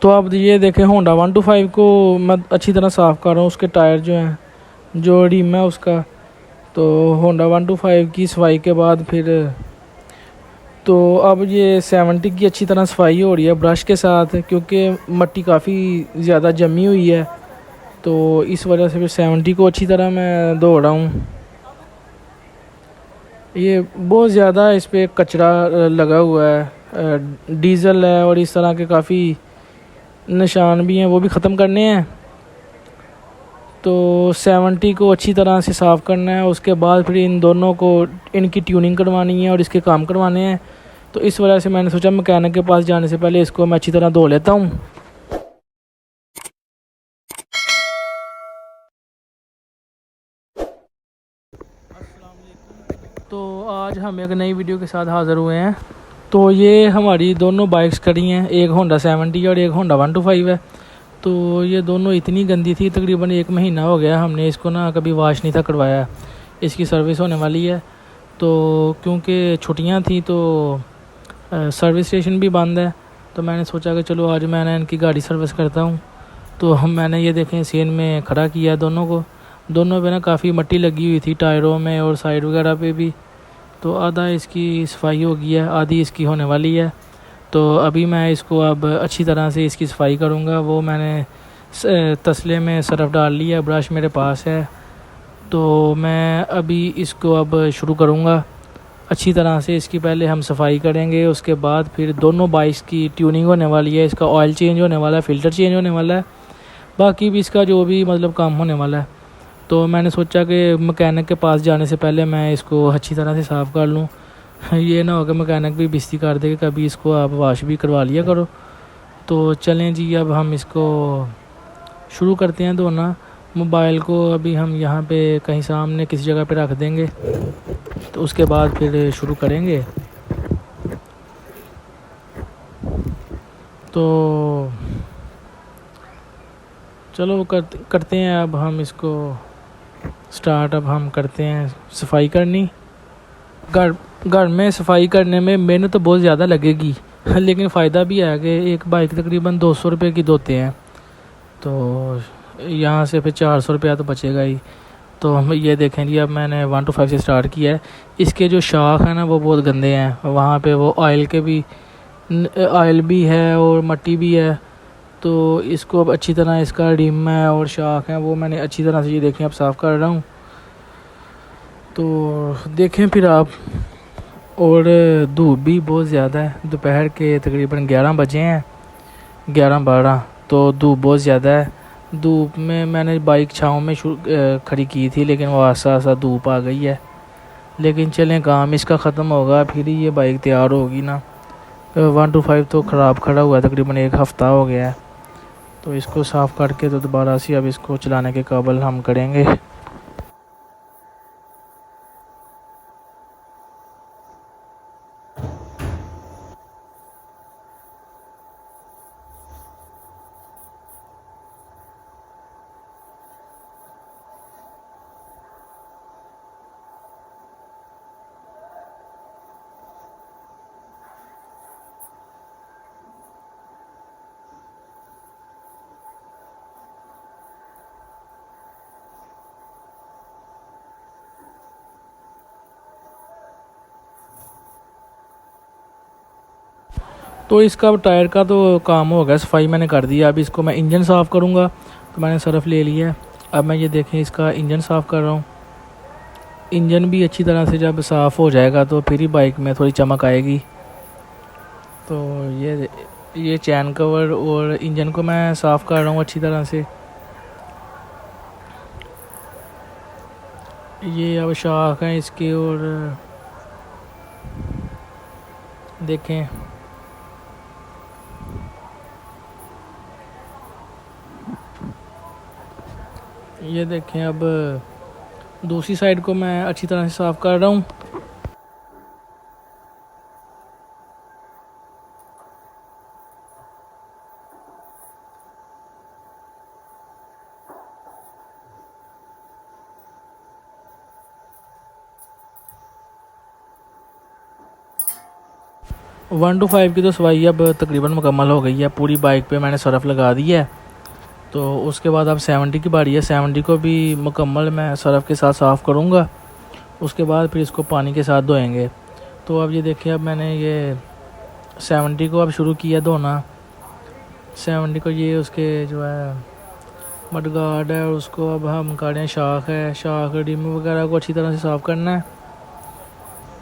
तो अब ये देखें होंडा 125 को मैं अच्छी तरह साफ़ कर रहा हूँ। उसके टायर जो हैं, जो रिम है उसका, तो होंडा 125 की सफाई के बाद फिर तो अब ये 70 की अच्छी तरह सफाई हो रही है ब्रश के साथ, क्योंकि मिट्टी काफ़ी ज़्यादा जमी हुई है। तो इस वजह से फिर 70 को अच्छी तरह मैं धो रहा हूँ। ये बहुत ज़्यादा इस पर कचरा लगा हुआ है, डीज़ल है और इस तरह के काफ़ी निशान भी हैं, वो भी ख़त्म करने हैं। तो 70 को अच्छी तरह से साफ़ करना है। उसके बाद फिर इन दोनों को, इनकी ट्यूनिंग करवानी है और इसके काम करवाने हैं। तो इस वजह से मैंने सोचा मैकेनिक के पास जाने से पहले इसको मैं अच्छी तरह धो लेता हूँ। तो आज हम एक नई वीडियो के साथ हाज़िर हुए हैं। तो ये हमारी दोनों बाइक्स खड़ी हैं, एक होंडा 70 और एक होंडा 125 है। तो ये दोनों इतनी गंदी थी, तकरीबन 1 महीना हो गया हमने इसको ना कभी वाश नहीं था करवाया। इसकी सर्विस होने वाली है। तो क्योंकि छुट्टियां थी तो सर्विस स्टेशन भी बंद है। तो मैंने सोचा कि चलो आज मैंने इनकी गाड़ी सर्विस करता हूँ। तो मैंने ये देखें सीन में खड़ा किया दोनों को। दोनों पे ना काफ़ी मिट्टी लगी हुई थी, टायरों में और साइड वगैरह पे भी। तो आधा इसकी सफाई हो गई है, आधी इसकी होने वाली है। तो अभी मैं इसको अब अच्छी तरह से इसकी सफाई करूँगा। वो मैंने तसले में सरफ़ डाल लिया, ब्रश मेरे पास है। तो मैं अभी इसको अब शुरू करूँगा अच्छी तरह से। इसकी पहले हम सफाई करेंगे, उसके बाद फिर दोनों बाइक्स की ट्यूनिंग होने वाली है। इसका ऑयल चेंज होने वाला है, फ़िल्टर चेंज होने वाला है, बाकी भी इसका जो भी मतलब काम होने वाला है। तो मैंने सोचा कि मैकेनिक के पास जाने से पहले मैं इसको अच्छी तरह से साफ़ कर लूँ। ये ना हो कि मैकेनिक भी बेइज्जती कर दे कि कभी इसको आप वाश भी करवा लिया करो। तो चलें जी, अब हम इसको शुरू करते हैं धोना। मोबाइल को अभी हम यहाँ पे कहीं सामने किसी जगह पे रख देंगे, तो उसके बाद फिर शुरू करेंगे। तो चलो करते हैं अब हम इसको स्टार्ट। अब हम करते हैं सफाई करनी। घर घर में सफाई करने में मेहनत तो बहुत ज़्यादा लगेगी, लेकिन फ़ायदा भी है कि एक बाइक तकरीबन 200 रुपये की धोते हैं। तो यहाँ से फिर 400 रुपया तो बचेगा ही। तो हम ये देखें जी, अब मैंने 125 से स्टार्ट किया है। इसके जो शाख हैं ना वो बहुत गंदे हैं, वहाँ पे वो ऑयल के भी ऑयल भी है और मिट्टी भी है। तो इसको अब अच्छी तरह, इसका रिम है और शाख है वो मैंने अच्छी तरह से ये देखें अब साफ़ कर रहा हूँ। तो देखें फिर आप। और धूप भी बहुत ज़्यादा है, दोपहर के तकरीबन 11 बजे हैं, 11-12। तो धूप बहुत ज़्यादा है। धूप में मैंने बाइक छाँव में खड़ी की थी, लेकिन वो आसा आसा धूप आ गई है। लेकिन चलें, काम इसका ख़त्म होगा फिर ही ये बाइक तैयार होगी ना। 125 तो ख़राब खड़ा हुआ है, तकरीबन 1 हफ़्ता हो गया है। तो इसको साफ़ करके तो दोबारा से अब इसको चलाने के काबिल हम करेंगे। तो इसका अब टायर का तो काम हो गया, सफाई मैंने कर दिया। अब इसको मैं इंजन साफ़ करूँगा। तो मैंने सरफ़ ले लिया है। अब मैं ये देखें इसका इंजन साफ़ कर रहा हूँ। इंजन भी अच्छी तरह से जब साफ़ हो जाएगा तो फिर ही बाइक में थोड़ी चमक आएगी। तो ये चैन कवर और इंजन को मैं साफ़ कर रहा हूँ अच्छी तरह से। ये अब शाख हैं इसके, और देखें ये देखें। अब दूसरी साइड को मैं अच्छी तरह से साफ़ कर रहा हूँ। 1 to 5 की तो सफाई अब तकरीबन मुकम्मल हो गई है। पूरी बाइक पे मैंने सरफ़ लगा दिया है। तो उसके बाद अब 70 की बारी है। 70 को भी मुकम्मल मैं सरफ़ के साथ साफ़ करूँगा। उसके बाद फिर इसको पानी के साथ धोएंगे। तो अब ये देखिए, अब मैंने ये 70 को अब शुरू किया धोना। 70 को ये उसके जो है मडगार्ड है, और उसको अब हम काटें, शाख है, शाख डिम वगैरह को अच्छी तरह से साफ़ करना है।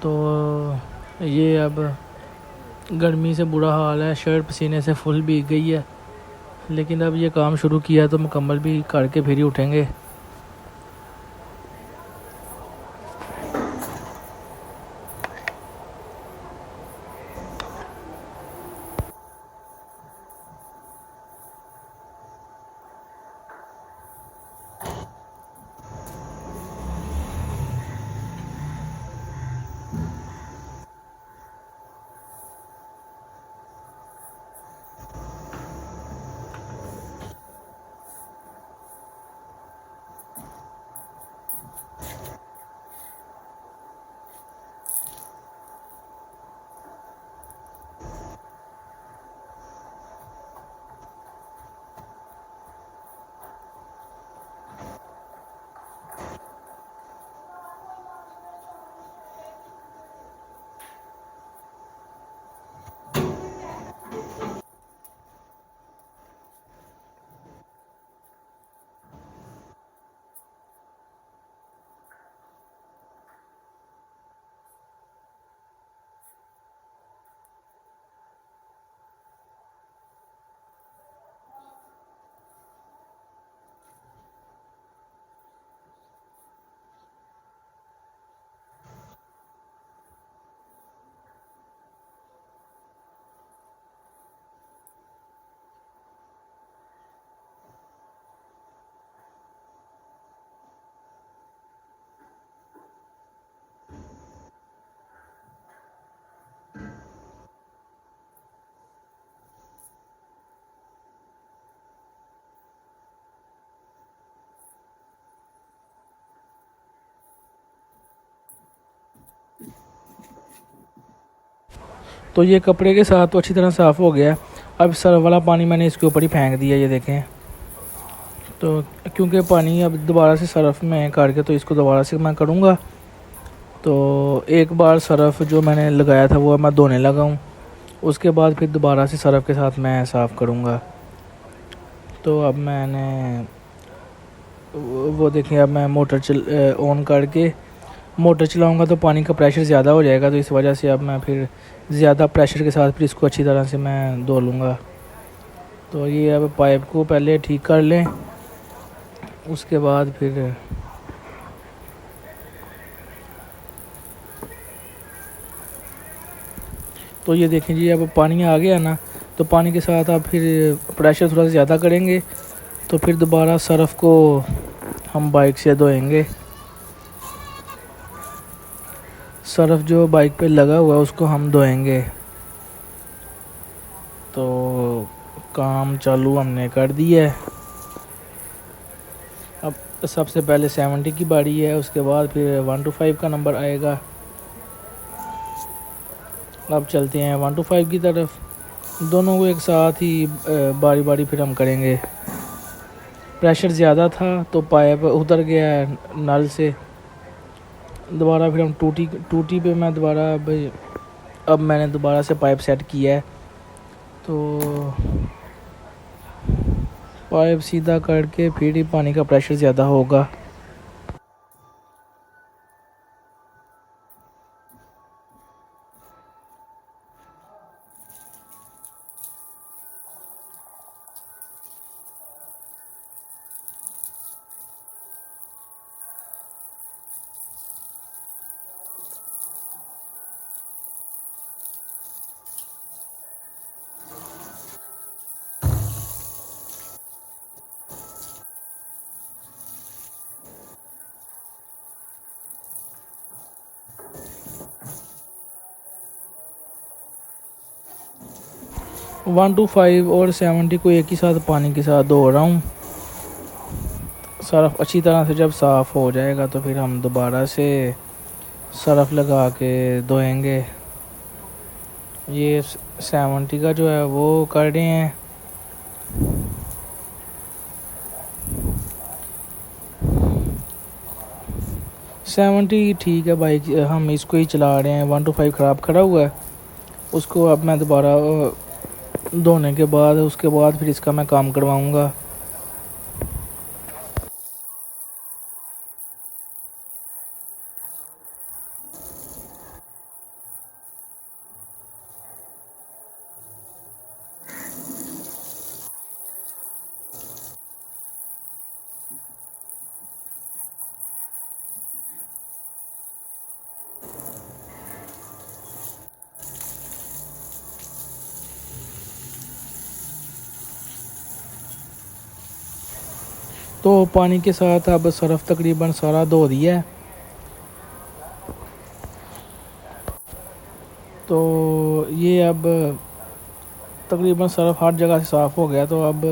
तो ये अब गर्मी से बुरा हाल है, शर्ट पसीने से फुल भीग गई है, लेकिन अब ये काम शुरू किया तो मुकम्मल भी करके फिर ही उठेंगे। तो ये कपड़े के साथ तो अच्छी तरह साफ़ हो गया। अब सर्फ वाला पानी मैंने इसके ऊपर ही फेंक दिया, ये देखें। तो क्योंकि पानी अब दोबारा से सर्फ में करके तो इसको दोबारा से मैं करूँगा। तो एक बार सर्फ जो मैंने लगाया था वो मैं धोने लगा हूँ। उसके बाद फिर दोबारा से सर्फ के साथ मैं साफ़ करूँगा। तो अब मैंने वो देखें, अब मैं मोटर ऑन करके मोटर चलाऊँगा तो पानी का प्रेशर ज़्यादा हो जाएगा। तो इस वजह से अब मैं फिर ज़्यादा प्रेशर के साथ फिर इसको अच्छी तरह से मैं धो लूँगा। तो ये अब पाइप को पहले ठीक कर लें, उसके बाद फिर तो ये देखें जी, अब पानी आ गया ना, तो पानी के साथ अब फिर प्रेशर थोड़ा सा ज़्यादा करेंगे। तो फिर दोबारा सर्फ़ को हम बाइक से धोएंगे। सर्फ़ जो बाइक पे लगा हुआ है उसको हम धोएंगे। तो काम चालू हमने कर दिया है। अब सबसे पहले 70 की बारी है, उसके बाद फिर 1 to 5 का नंबर आएगा। अब चलते हैं 1 to 5 की तरफ। दोनों को एक साथ ही बारी बारी फिर हम करेंगे। प्रेशर ज़्यादा था तो पाइप उतर गया है नल से। दोबारा फिर हम टूटी पे मैं दोबारा अब मैंने दोबारा से पाइप सेट किया है। तो पाइप सीधा करके फिर ही पानी का प्रेशर ज़्यादा होगा। वन टू 5 और 70 को एक ही साथ पानी के साथ धो रहा हूँ। सर्फ़ अच्छी तरह से जब साफ़ हो जाएगा तो फिर हम दोबारा से सर्फ़ लगा के धोएंगे। ये 70 का जो है वो कर रहे हैं। सेवेंटी ठीक है बाइक, हम इसको ही चला रहे हैं। 125 ख़राब खड़ा हुआ है, उसको अब मैं दोबारा धोने के बाद उसके बाद फिर इसका मैं काम करवाऊँगा। तो पानी के साथ अब सरफ़ तकरीबन सारा धो दिया है। तो ये अब तकरीबन सरफ़ हर जगह से साफ़ हो गया। तो अब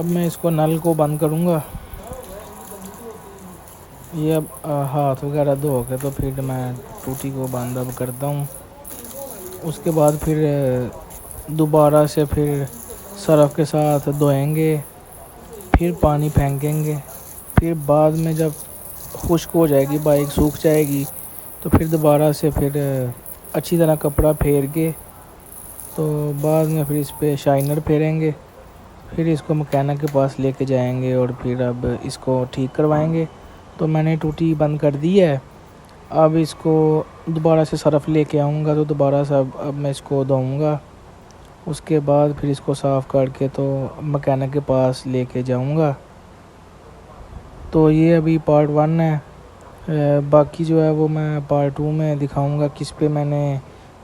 मैं इसको नल को बंद करूँगा। ये अब हाथ वगैरह धो के तो फिर मैं टूटी को बंद अब करता हूँ। उसके बाद फिर दोबारा से फिर सरफ़ के साथ धोएंगे, फिर पानी फेंकेंगे। फिर बाद में जब खुश्क हो जाएगी, बाइक सूख जाएगी, तो फिर दोबारा से फिर अच्छी तरह कपड़ा फेर के तो बाद में फिर इस पे शाइनर फेरेंगे। फिर इसको मैकेनिक के पास लेके जाएंगे और फिर अब इसको ठीक करवाएंगे। तो मैंने टूटी बंद कर दी है। अब इसको दोबारा से सरफ़ लेके आऊँगा, तो दोबारा से अब मैं इसको धोऊँगा। उसके बाद फिर इसको साफ़ करके तो मैकेनिक के पास लेके जाऊँगा। तो ये अभी पार्ट 1 है। बाकी जो है वो मैं पार्ट 2 में दिखाऊँगा किस पे मैंने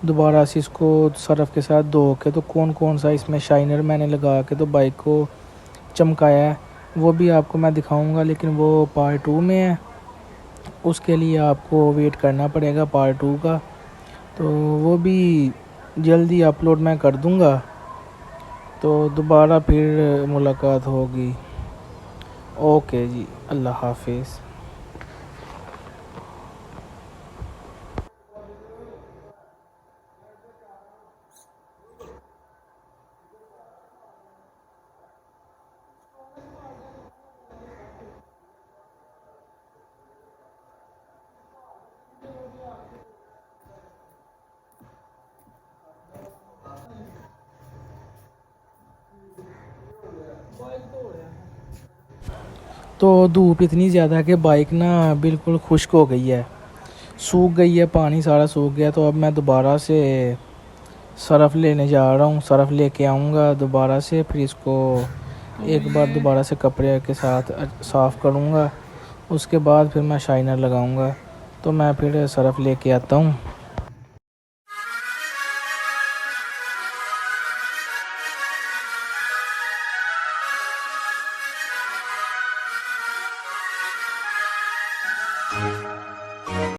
दोबारा से इसको सरफ़ के साथ धो के तो कौन कौन सा इसमें शाइनर मैंने लगा के तो बाइक को चमकाया है, वो भी आपको मैं दिखाऊँगा। लेकिन वो पार्ट 2 में है, उसके लिए आपको वेट करना पड़ेगा पार्ट 2 का। तो वो भी जल्दी अपलोड मैं कर दूँगा। तो दोबारा फिर मुलाकात होगी। ओके जी, अल्लाह हाफिज़। तो धूप इतनी ज़्यादा कि बाइक ना बिल्कुल खुश्क हो गई है, सूख गई है, पानी सारा सूख गया। तो अब मैं दोबारा से सरफ़ लेने जा रहा हूँ, सरफ़ लेके आऊँगा दोबारा से। फिर इसको एक बार दोबारा से कपड़े के साथ साफ़ करूँगा। उसके बाद फिर मैं शाइनर लगाऊँगा। तो मैं फिर सरफ़ लेके आता हूँ।